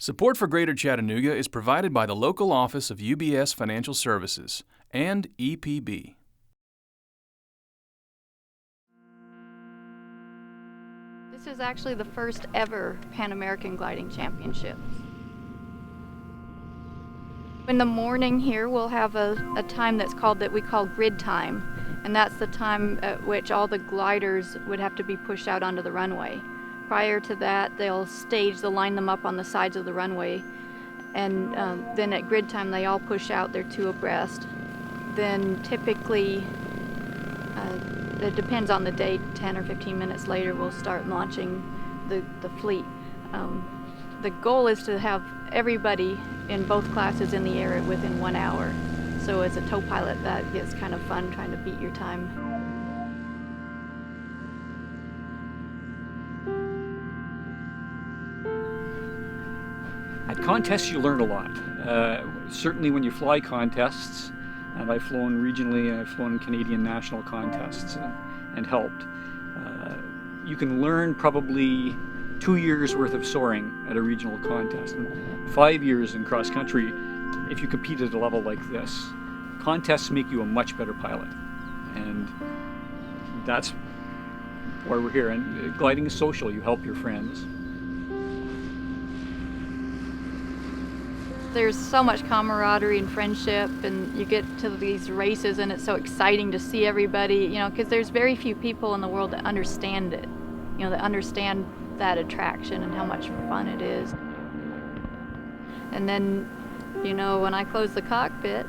Support for Greater Chattanooga is provided by the local office of UBS Financial Services and EPB. This is actually the first ever Pan American Gliding Championships. In the morning here we'll have a time that we call grid time, and that's the time at which all the gliders would have to be pushed out onto the runway. Prior to that, they'll line them up on the sides of the runway, and then at grid time they all push out, they're two abreast. Then typically, it depends on the day, 10 or 15 minutes later we'll start launching the fleet. The goal is to have everybody in both classes in the air within 1 hour. So as a tow pilot, that gets kind of fun trying to beat your time. At contests, you learn a lot. Certainly when you fly contests, and I've flown regionally and I've flown Canadian national contests and helped. You can learn probably 2 years worth of soaring at a regional contest, and 5 years in cross country if you compete at a level like this. Contests make you a much better pilot, and that's why we're here. And gliding is social, you help your friends. There's so much camaraderie and friendship, and you get to these races and it's so exciting to see everybody, because there's very few people in the world that understand it, that understand that attraction and how much fun it is. And then, when I close the cockpit,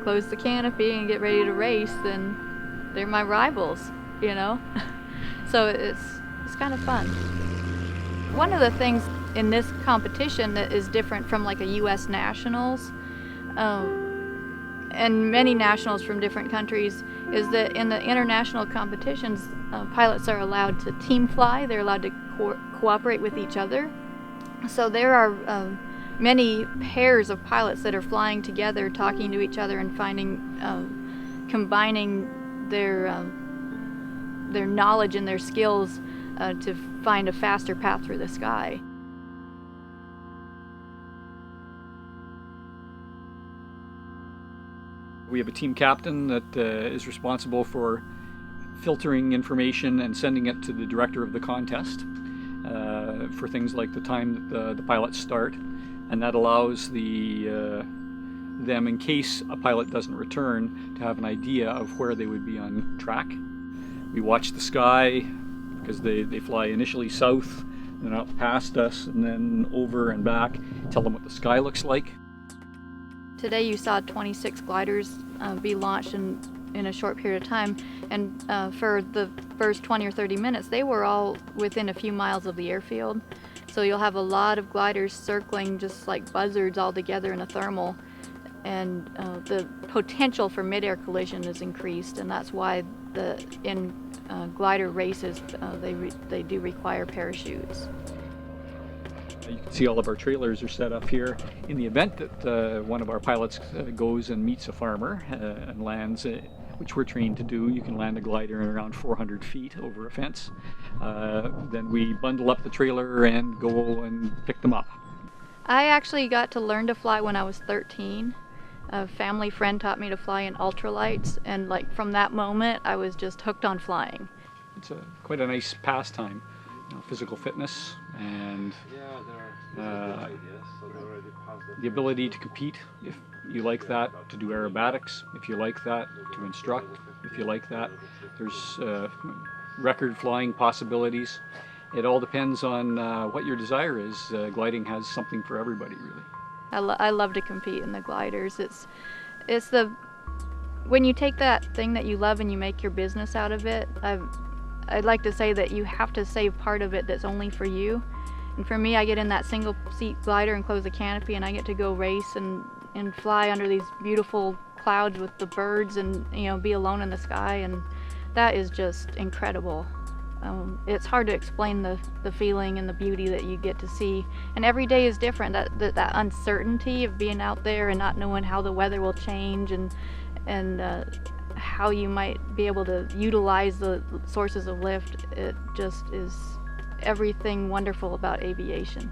close the canopy and get ready to race, then they're my rivals, So it's kind of fun. One of the things in this competition that is different from like a U.S. nationals and many nationals from different countries is that in the international competitions, pilots are allowed to team fly. They're allowed to cooperate with each other. So there are many pairs of pilots that are flying together, talking to each other and combining their knowledge and their skills to find a faster path through the sky. We have a team captain that is responsible for filtering information and sending it to the director of the contest for things like the time that the pilots start, and that allows them, in case a pilot doesn't return, to have an idea of where they would be on track. We watch the sky because they fly initially south, then up past us, and then over and back, tell them what the sky looks like. Today you saw 26 gliders be launched in a short period of time, and for the first 20 or 30 minutes they were all within a few miles of the airfield. So you'll have a lot of gliders circling just like buzzards all together in a thermal, and the potential for mid-air collision is increased, and that's why in glider races they do require parachutes. You can see all of our trailers are set up here. In the event that one of our pilots goes and meets a farmer and lands, which we're trained to do, you can land a glider in around 400 feet over a fence. Then we bundle up the trailer and go and pick them up. I actually got to learn to fly when I was 13. A family friend taught me to fly in ultralights, and from that moment I was just hooked on flying. It's quite a nice pastime, physical fitness and the ability to compete, if you like that, to do aerobatics, if you like that, to instruct, if you like that. There's record flying possibilities. It all depends on what your desire is. Gliding has something for everybody, really. I love to compete in the gliders. It's when you take that thing that you love and you make your business out of it. I'd like to say that you have to save part of it that's only for you. And for me, I get in that single seat glider and close the canopy, and I get to go race and fly under these beautiful clouds with the birds, and be alone in the sky, and that is just incredible. It's hard to explain the feeling and the beauty that you get to see, and every day is different. That uncertainty of being out there and not knowing how the weather will change, and how you might be able to utilize the sources of lift. It just is everything wonderful about aviation.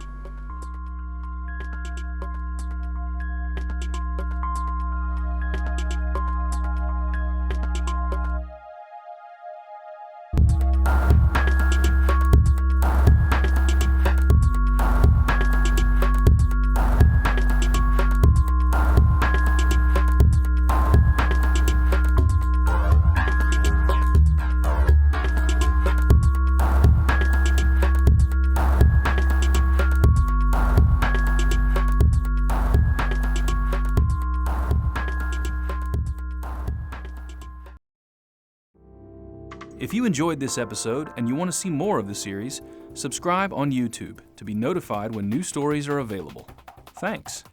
If you enjoyed this episode and you want to see more of the series, subscribe on YouTube to be notified when new stories are available. Thanks.